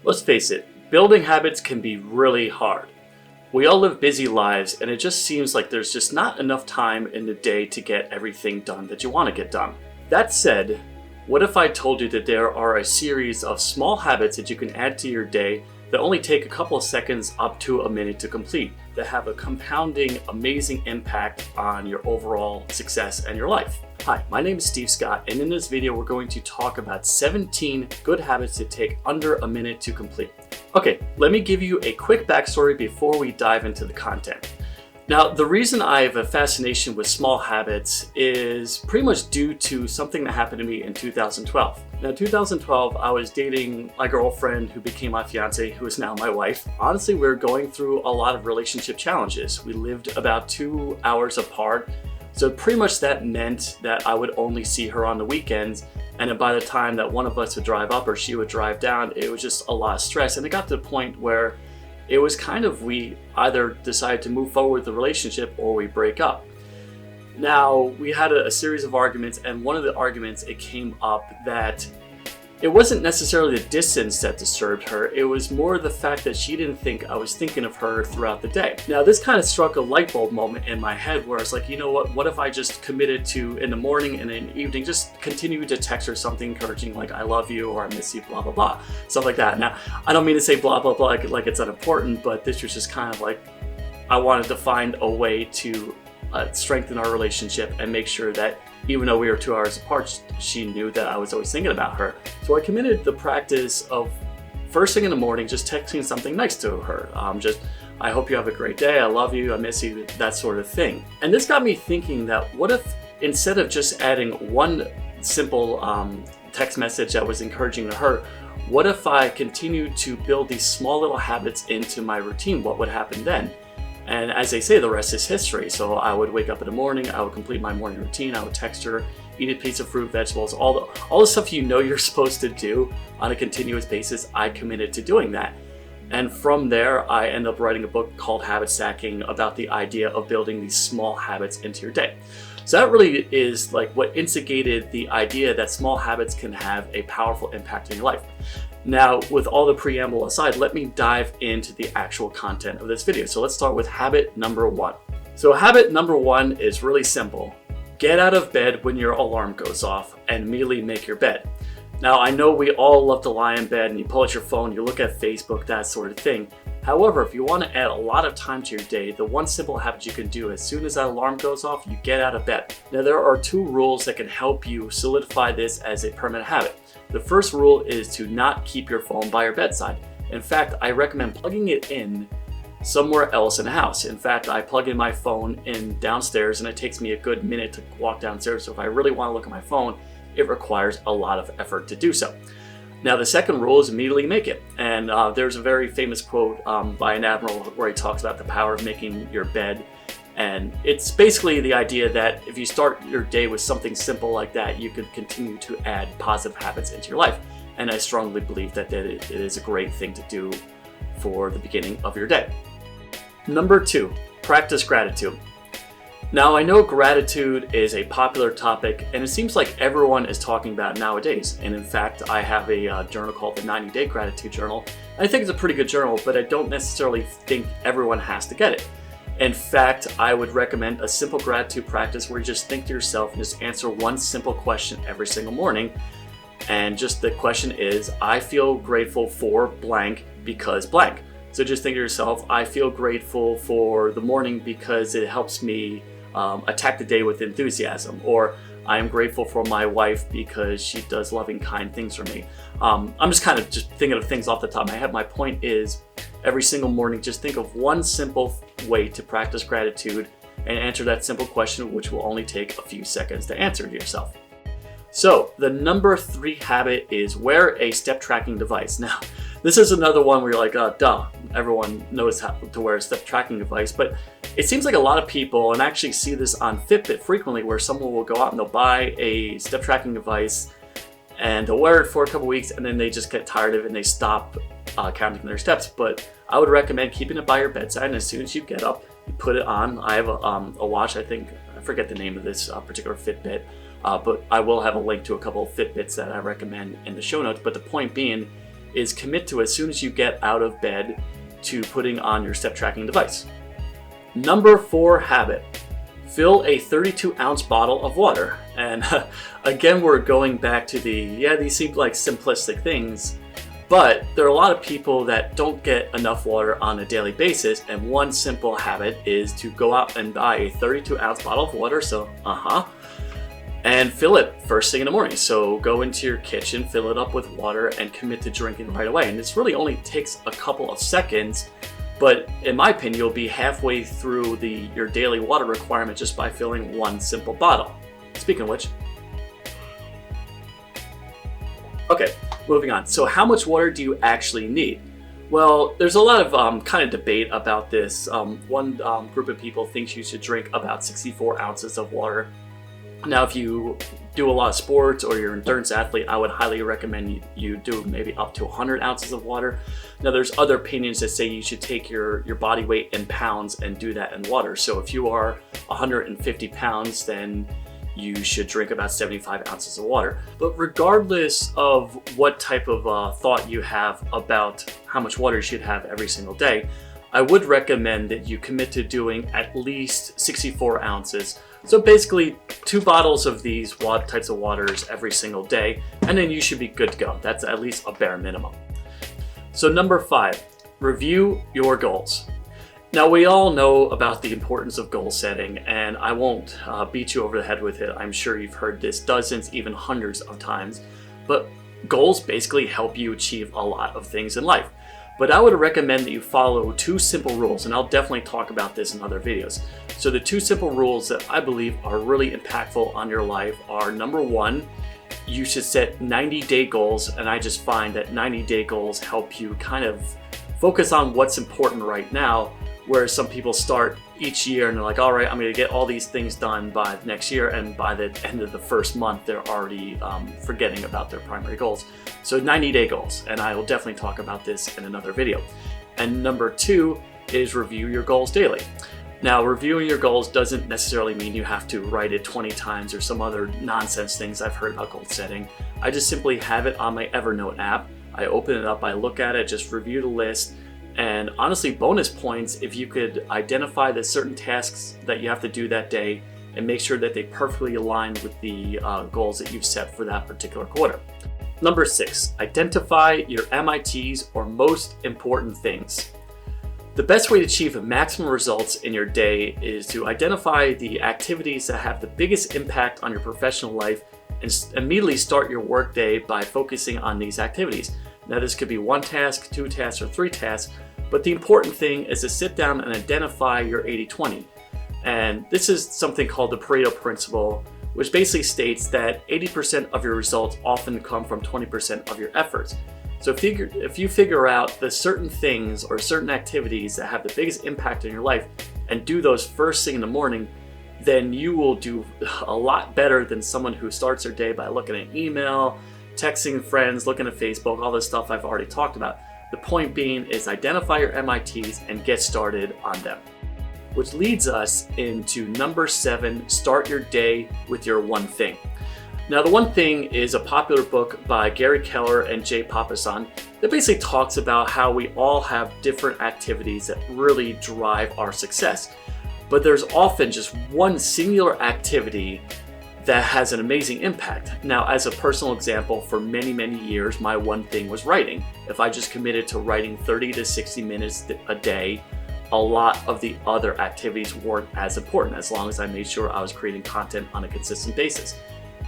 Let's face it, building habits can be really hard. We all live busy lives, and it just seems like there's just not enough time in the day to get everything done that you want to get done. That said, what if I told you that there are a series of small habits that you can add to your day that only take a couple of seconds up to a minute to complete, that have a compounding, amazing impact on your overall success and your life? Hi, my name is Steve Scott, and in this video we're going to talk about 17 good habits that take under a minute to complete. Okay, let me give you a quick backstory before we dive into the content. Now, the reason I have a fascination with small habits is pretty much due to something that happened to me in 2012. Now, 2012, I was dating my girlfriend who became my fiance, who is now my wife. Honestly, we were going through a lot of relationship challenges. We lived about 2 hours apart. So pretty much that meant that I would only see her on the weekends. And then by the time that one of us would drive up or she would drive down, it was just a lot of stress. And it got to the point where it was kind of, we either decide to move forward with the relationship or we break up. Now, we had a series of arguments, and one of the arguments, it came up that it wasn't necessarily the distance that disturbed her, it was more the fact that she didn't think I was thinking of her throughout the day. Now, this kind of struck a light bulb moment in my head where I was like, you know what if I just committed to, in the morning and in the evening, just continue to text her something encouraging like, I love you, or I miss you, blah, blah, blah, stuff like that. Now, I don't mean to say blah, blah, blah, like it's unimportant, but this was just kind of like, I wanted to find a way to strengthen our relationship and make sure that even though we were 2 hours apart, she knew that I was always thinking about her. So I committed the practice of first thing in the morning, just texting something nice to her. I hope you have a great day, I love you, I miss you, that sort of thing. And this got me thinking that what if instead of just adding one simple text message that was encouraging to her, what if I continued to build these small little habits into my routine? What would happen then? And as they say, the rest is history. So I would wake up in the morning, I would complete my morning routine, I would text her, eat a piece of fruit, vegetables, all the stuff you know you're supposed to do on a continuous basis. I committed to doing that. And from there, I ended up writing a book called Habit Stacking about the idea of building these small habits into your day. So that really is like what instigated the idea that small habits can have a powerful impact in your life. Now, with all the preamble aside, let me dive into the actual content of this video. So let's start with habit number 1. So habit number 1 is really simple. Get out of bed when your alarm goes off and immediately make your bed. Now, I know we all love to lie in bed and you pull out your phone, you look at Facebook, that sort of thing. However, if you want to add a lot of time to your day, the one simple habit you can do as soon as that alarm goes off, you get out of bed. Now, there are 2 rules that can help you solidify this as a permanent habit. The first rule is to not keep your phone by your bedside. In fact, I recommend plugging it in somewhere else in the house. In fact, I plug in my phone in downstairs and it takes me a good minute to walk downstairs. So if I really want to look at my phone, it requires a lot of effort to do so. Now, the second rule is immediately make it. And there's a very famous quote by an admiral where he talks about the power of making your bed. And it's basically the idea that if you start your day with something simple like that, you can continue to add positive habits into your life. And I strongly believe that it is a great thing to do for the beginning of your day. Number 2, practice gratitude. Now, I know gratitude is a popular topic, and it seems like everyone is talking about it nowadays. And in fact, I have a journal called the 90-Day Gratitude Journal. I think it's a pretty good journal, but I don't necessarily think everyone has to get it. In fact, I would recommend a simple gratitude practice where you just think to yourself and just answer one simple question every single morning. And just the question is, I feel grateful for blank because blank. So just think to yourself, I feel grateful for the morning because it helps me attack the day with enthusiasm. Or I am grateful for my wife because she does loving, kind things for me. I'm just kind of just thinking of things off the top of my head. My point is, every single morning, just think of one simple way to practice gratitude and answer that simple question, which will only take a few seconds to answer to yourself. So the number 3 habit is wear a step tracking device. Now, this is another one where you're like, duh, everyone knows how to wear a step tracking device, but it seems like a lot of people, and I actually see this on Fitbit frequently, where someone will go out and they'll buy a step tracking device and they'll wear it for a couple weeks and then they just get tired of it and they stop counting their steps. But I would recommend keeping it by your bedside, and as soon as you get up, you put it on. I have a watch, I forget the name of this particular Fitbit, but I will have a link to a couple of Fitbits that I recommend in the show notes. But the point being, is commit to, as soon as you get out of bed, to putting on your step tracking device. Number 4 habit, fill a 32-ounce bottle of water. And again, we're going back to these seem like simplistic things, but there are a lot of people that don't get enough water on a daily basis, and one simple habit is to go out and buy a 32-ounce bottle of water, and fill it first thing in the morning. So go into your kitchen, fill it up with water, and commit to drinking right away. And this really only takes a couple of seconds, but in my opinion, you'll be halfway through your daily water requirement just by filling one simple bottle. Speaking of which, okay, moving on. So how much water do you actually need? Well, there's a lot of kind of debate about this. One group of people thinks you should drink about 64 ounces of water. Now, if you do a lot of sports or you're an endurance athlete, I would highly recommend you do maybe up to 100 ounces of water. Now, there's other opinions that say you should take your body weight in pounds and do that in water. So if you are 150 pounds, then you should drink about 75 ounces of water. But regardless of what type of thought you have about how much water you should have every single day, I would recommend that you commit to doing at least 64 ounces. So basically 2 bottles of these types of waters every single day, and then you should be good to go. That's at least a bare minimum. So number 5, review your goals. Now, we all know about the importance of goal setting, and I won't beat you over the head with it. I'm sure you've heard this dozens, even hundreds of times, but goals basically help you achieve a lot of things in life. But I would recommend that you follow 2 simple rules, and I'll definitely talk about this in other videos. So the 2 simple rules that I believe are really impactful on your life are, number 1, you should set 90-day goals, and I just find that 90-day goals help you kind of focus on what's important right now, whereas some people start each year and they're like, all right, I'm going to get all these things done by next year, and by the end of the first month, they're already forgetting about their primary goals. So 90-day goals, and I will definitely talk about this in another video. And number 2 is review your goals daily. Now, reviewing your goals doesn't necessarily mean you have to write it 20 times or some other nonsense things I've heard about goal setting. I just simply have it on my Evernote app. I open it up, I look at it, just review the list, and honestly, bonus points if you could identify the certain tasks that you have to do that day and make sure that they perfectly align with the goals that you've set for that particular quarter. Number 6, identify your MITs, or most important things. The best way to achieve maximum results in your day is to identify the activities that have the biggest impact on your professional life and immediately start your workday by focusing on these activities. Now, this could be 1 task, 2 tasks, or 3 tasks, but the important thing is to sit down and identify your 80-20. And this is something called the Pareto principle, which basically states that 80% of your results often come from 20% of your efforts. So if you figure out the certain things or certain activities that have the biggest impact in your life and do those first thing in the morning, then you will do a lot better than someone who starts their day by looking at email, texting friends, looking at Facebook, all this stuff I've already talked about. The point being is identify your MITs and get started on them. Which leads us into number 7, start your day with your one thing. Now, the one thing is a popular book by Gary Keller and Jay Papasan that basically talks about how we all have different activities that really drive our success. But there's often just one singular activity that has an amazing impact. Now, as a personal example, for many, many years, my one thing was writing. If I just committed to writing 30 to 60 minutes a day, a lot of the other activities weren't as important, as long as I made sure I was creating content on a consistent basis.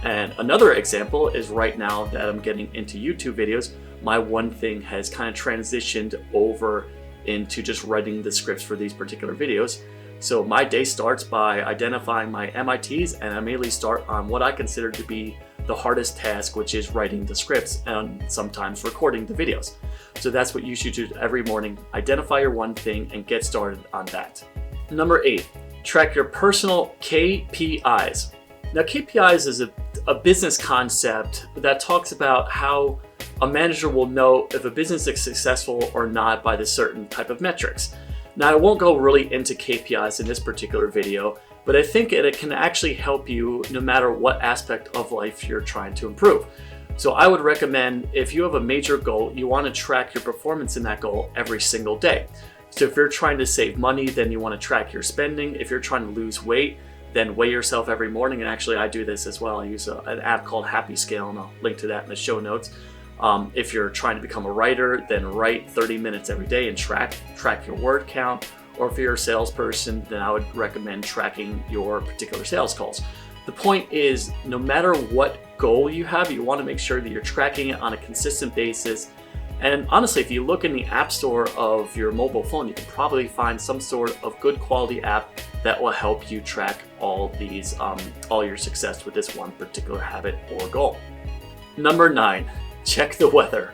And another example is right now that I'm getting into YouTube videos, my one thing has kind of transitioned over into just writing the scripts for these particular videos. So my day starts by identifying my MITs, and I immediately start on what I consider to be the hardest task, which is writing the scripts and sometimes recording the videos. So that's what you should do every morning. Identify your one thing and get started on that. Number 8, track your personal KPIs. Now, KPIs is a business concept that talks about how a manager will know if a business is successful or not by the certain type of metrics. Now, I won't go really into KPIs in this particular video, but I think it can actually help you no matter what aspect of life you're trying to improve. So I would recommend, if you have a major goal, you want to track your performance in that goal every single day. So if you're trying to save money, then you want to track your spending. If you're trying to lose weight, then weigh yourself every morning. And actually, I do this as well. I use an app called Happy Scale, and I'll link to that in the show notes. If you're trying to become a writer, then write 30 minutes every day and track your word count. Or if you're a salesperson, then I would recommend tracking your particular sales calls. The point is, no matter what goal you have, you want to make sure that you're tracking it on a consistent basis. And honestly, if you look in the app store of your mobile phone, you can probably find some sort of good quality app that will help you track all these, all your success with this one particular habit or goal. Number 9, check the weather.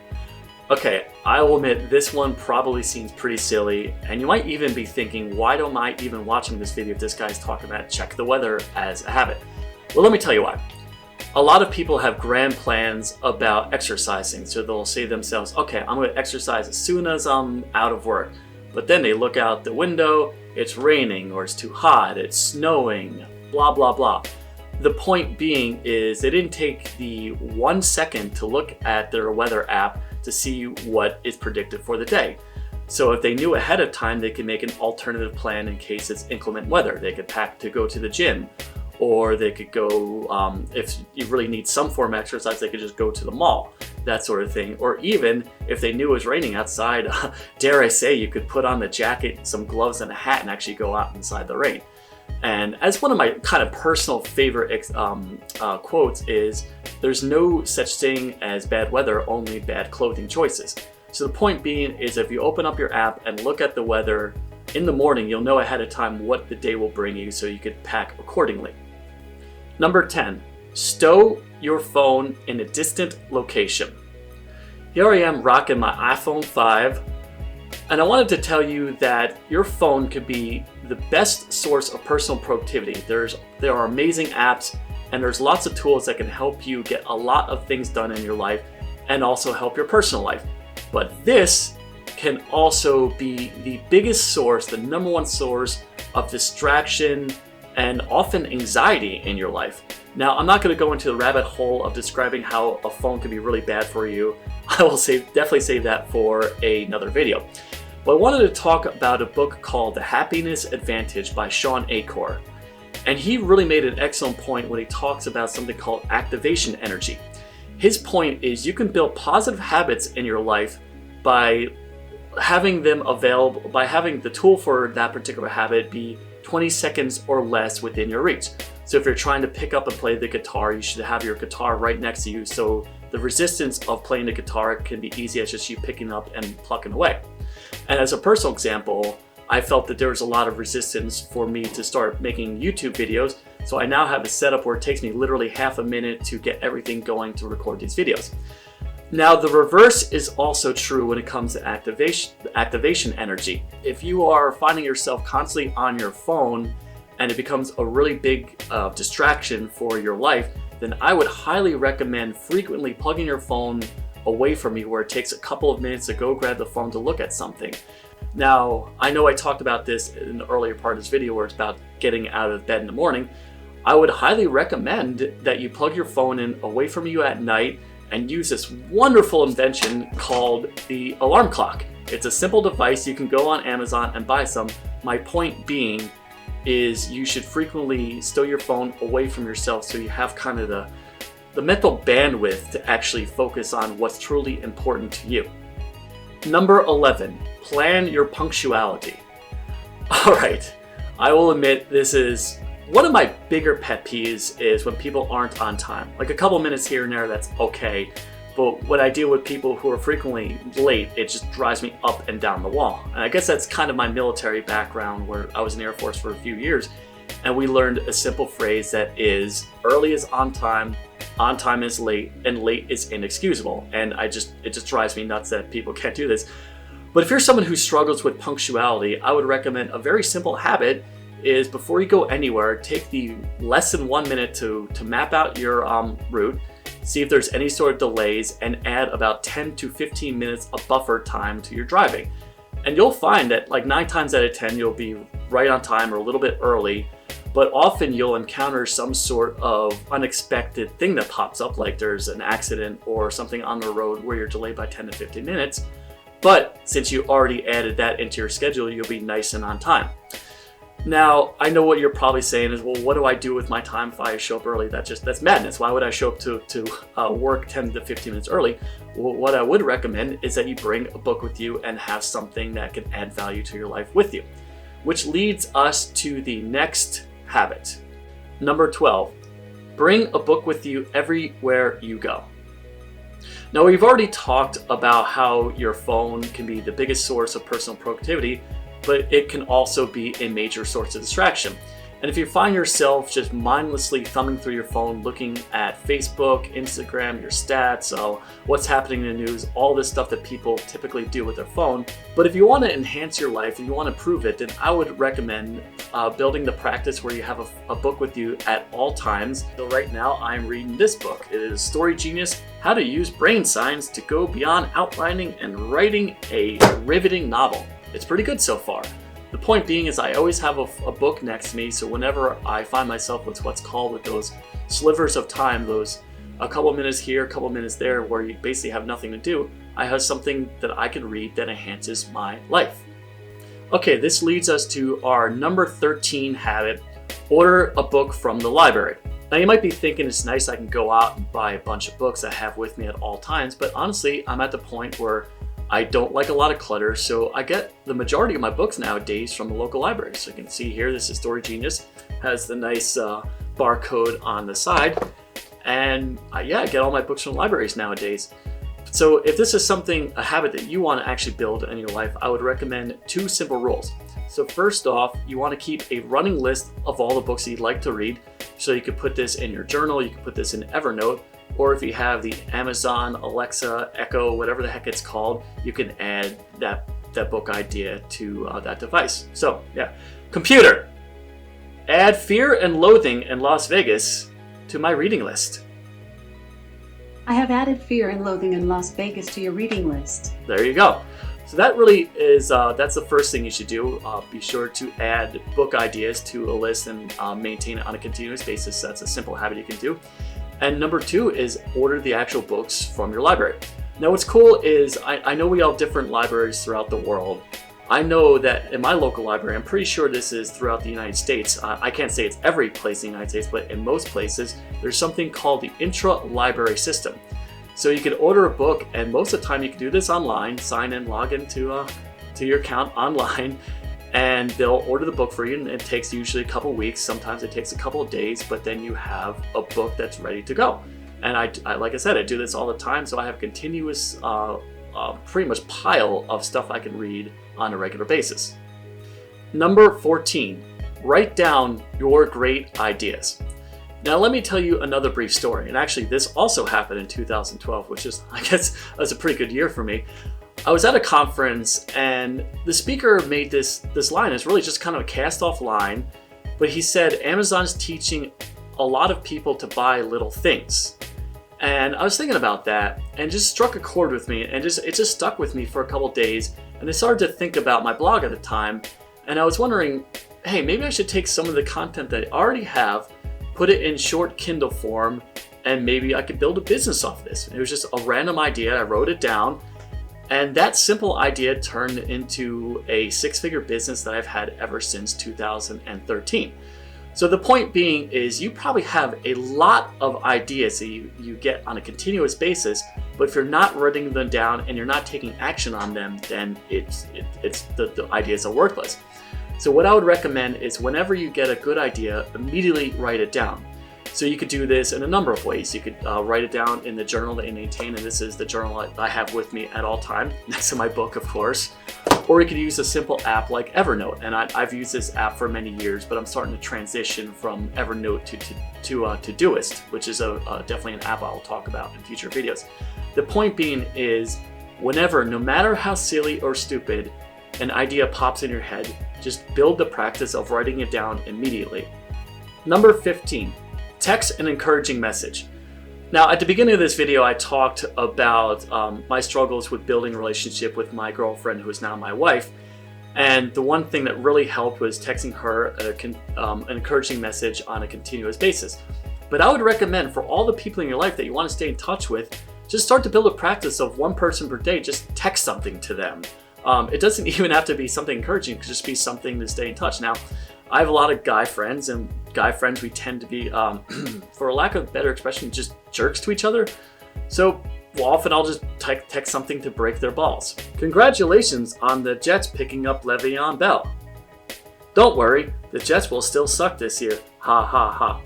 Okay, I will admit this one probably seems pretty silly, and you might even be thinking, why am I even watching this video if this guy's talking about check the weather as a habit? Well, let me tell you why. A lot of people have grand plans about exercising, so they'll say to themselves, okay, I'm going to exercise as soon as I'm out of work. But then they look out the window, it's raining, or it's too hot, it's snowing, blah, blah, blah. The point being is they didn't take the 1 second to look at their weather app to see what is predicted for the day. So if they knew ahead of time, they could make an alternative plan in case it's inclement weather. They could pack to go to the gym, or they could go, if you really need some form of exercise, they could just go to the mall, that sort of thing. Or even if they knew it was raining outside, dare I say, you could put on the jacket, some gloves, and a hat and actually go out inside the rain. And as one of my kind of personal favorite quotes is, there's no such thing as bad weather, only bad clothing choices. So the point being is, if you open up your app and look at the weather in the morning, you'll know ahead of time what the day will bring you, so you could pack accordingly. Number 10, stow your phone in a distant location. Here I am rocking my iPhone 5, and I wanted to tell you that your phone could be the best source of personal productivity. There are amazing apps, and there's lots of tools that can help you get a lot of things done in your life and also help your personal life. But this can also be the biggest source, the number one source of distraction and often anxiety in your life. Now, I'm not going to go into the rabbit hole of describing how a phone can be really bad for you. I will definitely save that for another video. But I wanted to talk about a book called The Happiness Advantage by Shawn Achor. And he really made an excellent point when he talks about something called activation energy. His point is, you can build positive habits in your life by having them available, by having the tool for that particular habit be 20 seconds or less within your reach. So if you're trying to pick up and play the guitar, you should have your guitar right next to you, so the resistance of playing the guitar can be easy as just you picking up and plucking away. And as a personal example, I felt that there was a lot of resistance for me to start making YouTube videos, so I now have a setup where it takes me literally half a minute to get everything going to record these videos. Now, the reverse is also true when it comes to activation energy. If you are finding yourself constantly on your phone and it becomes a really big distraction for your life, then I would highly recommend frequently plugging your phone away from you, where it takes a couple of minutes to go grab the phone to look at something. Now, I know I talked about this in the earlier part of this video where it's about getting out of bed in the morning. I would highly recommend that you plug your phone in away from you at night and use this wonderful invention called the alarm clock. It's a simple device. You can go on Amazon and buy some. My point being is, you should frequently stow your phone away from yourself so you have kind of the mental bandwidth to actually focus on what's truly important to you. Number 11, plan your punctuality. All right, I will admit this is one of my bigger pet peeves, is when people aren't on time. Like a couple minutes here and there, that's okay. But when I deal with people who are frequently late, it just drives me up and down the wall. And I guess that's kind of my military background, where I was in the Air Force for a few years. And we learned a simple phrase that is, early is on time is late, and late is inexcusable. And it just drives me nuts that people can't do this. But if you're someone who struggles with punctuality, I would recommend a very simple habit is, before you go anywhere, take the less than 1 minute to map out your route, see if there's any sort of delays, and add about 10 to 15 minutes of buffer time to your driving. And you'll find that like 9 times out of 10, you'll be right on time or a little bit early. but often you'll encounter some sort of unexpected thing that pops up, like there's an accident or something on the road where you're delayed by 10 to 15 minutes. But since you already added that into your schedule, you'll be nice and on time. Now, I know what you're probably saying is, well, what do I do with my time if I show up early? That's madness. Why would I show up to work 10 to 15 minutes early? Well, what I would recommend is that you bring a book with you and have something that can add value to your life with you. Which leads us to the next habit. Number 12, bring a book with you everywhere you go. Now, we've already talked about how your phone can be the biggest source of personal productivity, but it can also be a major source of distraction. And if you find yourself just mindlessly thumbing through your phone, looking at Facebook, Instagram, your stats, what's happening in the news, all this stuff that people typically do with their phone. But if you want to enhance your life and you want to improve it, then I would recommend building the practice where you have a book with you at all times. So right now I'm reading this book. It is Story Genius: How to Use Brain Science to Go Beyond Outlining and Writing a Riveting Novel. It's pretty good so far. The point being is I always have a book next to me, so whenever I find myself with what's called with those slivers of time, those a couple minutes here, a couple minutes there, where you basically have nothing to do, I have something that I can read that enhances my life. Okay, this leads us to our number 13 habit: order a book from the library. Now you might be thinking it's nice I can go out and buy a bunch of books I have with me at all times, but honestly, I'm at the point where I don't like a lot of clutter, so I get the majority of my books nowadays from the local library. So you can see here, this is Story Genius, has the nice barcode on the side, and I get all my books from libraries nowadays. So if this is a habit that you want to actually build in your life, I would recommend 2 simple rules. So first off, you want to keep a running list of all the books that you'd like to read. So you could put this in your journal, you can put this in Evernote, or if you have the Amazon, Alexa, Echo, whatever the heck it's called, you can add that book idea to that device. So computer, add Fear and Loathing in Las Vegas to my reading list. I have added Fear and Loathing in Las Vegas to your reading list. There you go. So that really is, that's the first thing you should do. Be sure to add book ideas to a list and maintain it on a continuous basis. That's a simple habit you can do. And number 2 is order the actual books from your library. Now what's cool is I know we all have different libraries throughout the world. I know that in my local library, I'm pretty sure this is throughout the United States. I can't say it's every place in the United States, but in most places, there's something called the intra-library system. So you can order a book, and most of the time you can do this online, sign in, log into to your account online, and they'll order the book for you, and it takes usually a couple weeks. Sometimes it takes a couple of days, but then you have a book that's ready to go. And I like I said, I do this all the time, so I have a continuous pretty much pile of stuff I can read on a regular basis. Number 14, write down your great ideas. Now let me tell you another brief story, and actually this also happened in 2012, which is, I guess, was a pretty good year for me. I was at a conference and the speaker made this line. It's really just kind of a cast off line, but he said Amazon's teaching a lot of people to buy little things. And I was thinking about that and just struck a chord with me, and it just stuck with me for a couple days. And I started to think about my blog at the time, and I was wondering, hey, maybe I should take some of the content that I already have, put it in short Kindle form, and maybe I could build a business off this. It was just a random idea. I wrote it down, and that simple idea turned into a 6-figure business that I've had ever since 2013. So the point being is you probably have a lot of ideas that you get on a continuous basis, but if you're not writing them down and you're not taking action on them, then the ideas are worthless. So what I would recommend is whenever you get a good idea, immediately write it down. So you could do this in a number of ways. You could write it down in the journal that you maintain, and this is the journal I have with me at all times, next to my book, of course. Or you could use a simple app like Evernote, and I've used this app for many years, but I'm starting to transition from Evernote to Todoist, which is definitely an app I'll talk about in future videos. The point being is, whenever, no matter how silly or stupid an idea pops in your head, just build the practice of writing it down immediately. Number 15. Text an encouraging message. Now, at the beginning of this video, I talked about my struggles with building a relationship with my girlfriend, who is now my wife. And the one thing that really helped was texting her an encouraging message on a continuous basis. But I would recommend for all the people in your life that you want to stay in touch with, just start to build a practice of one person per day. Just text something to them. It doesn't even have to be something encouraging. It could just be something to stay in touch. Now, I have a lot of guy friends, and guy friends, we tend to be, for a lack of better expression, just jerks to each other. So often I'll just text something to break their balls. Congratulations on the Jets picking up Le'Veon Bell. Don't worry, the Jets will still suck this year. Ha ha ha.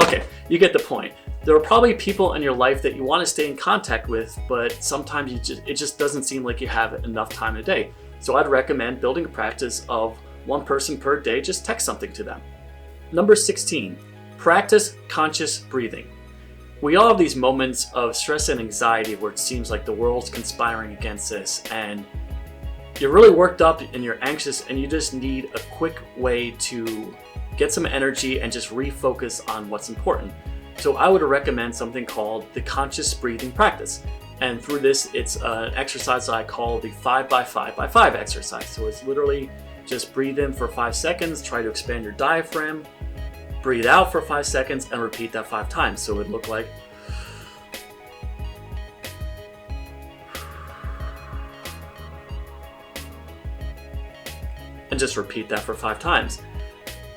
Okay, you get the point. There are probably people in your life that you want to stay in contact with, but sometimes it just doesn't seem like you have enough time a day. So I'd recommend building a practice of one person per day, just text something to them. Number 16, practice conscious breathing. We all have these moments of stress and anxiety where it seems like the world's conspiring against us, and you're really worked up and you're anxious, and you just need a quick way to get some energy and just refocus on what's important. So I would recommend something called the conscious breathing practice. And through this, it's an exercise I call the 5x5x5 exercise. So it's literally just breathe in for 5 seconds, try to expand your diaphragm, breathe out for 5 seconds, and repeat that 5 times. So it would look like, and just repeat that for 5 times.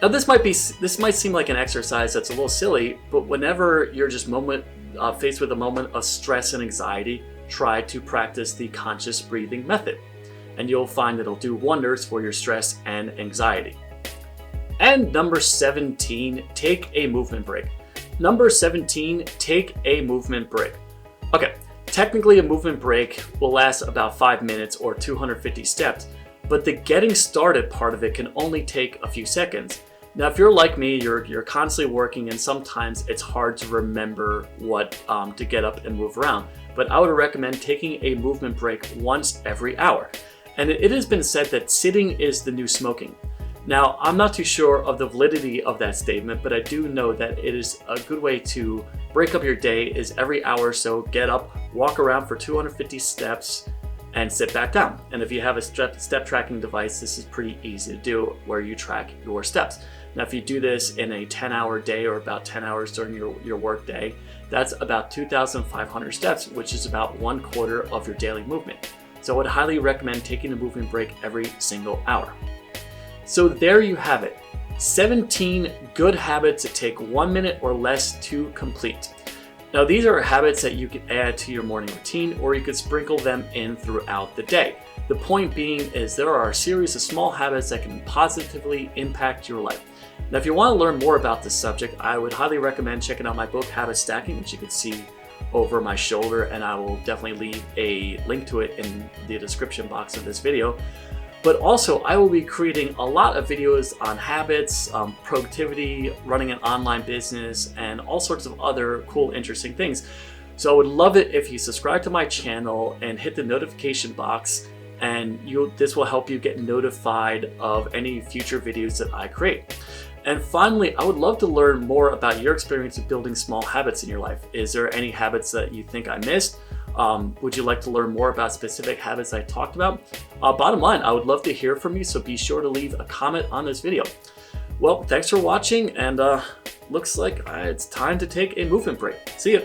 Now this might seem like an exercise that's a little silly, but whenever you're just faced with a moment of stress and anxiety, try to practice the conscious breathing method, and you'll find it'll do wonders for your stress and anxiety. And number 17, take a movement break. Number 17, take a movement break. Okay, technically a movement break will last about 5 minutes or 250 steps, but the getting started part of it can only take a few seconds. Now, if you're like me, you're constantly working, and sometimes it's hard to remember what to get up and move around. But I would recommend taking a movement break once every hour. And it has been said that sitting is the new smoking. Now, I'm not too sure of the validity of that statement, but I do know that it is a good way to break up your day is every hour or so, get up, walk around for 250 steps, and sit back down. And if you have a step tracking device, this is pretty easy to do, where you track your steps. Now, if you do this in a 10-hour day or about 10 hours during your work day, that's about 2,500 steps, which is about 1/4 of your daily movement. So I would highly recommend taking a movement break every single hour. So there you have it. 17 good habits that take 1 minute or less to complete. Now, these are habits that you can add to your morning routine, or you could sprinkle them in throughout the day. The point being is there are a series of small habits that can positively impact your life. Now, if you want to learn more about this subject, I would highly recommend checking out my book, Habit Stacking, which you can see over my shoulder, and I will definitely leave a link to it in the description box of this video. But also, I will be creating a lot of videos on habits, productivity, running an online business, and all sorts of other cool, interesting things. So I would love it if you subscribe to my channel and hit the notification box, and this will help you get notified of any future videos that I create. And finally, I would love to learn more about your experience of building small habits in your life. Is there any habits that you think I missed? Would you like to learn more about specific habits I talked about? Bottom line, I would love to hear from you, so be sure to leave a comment on this video. Well, thanks for watching, and looks like it's time to take a movement break. See ya.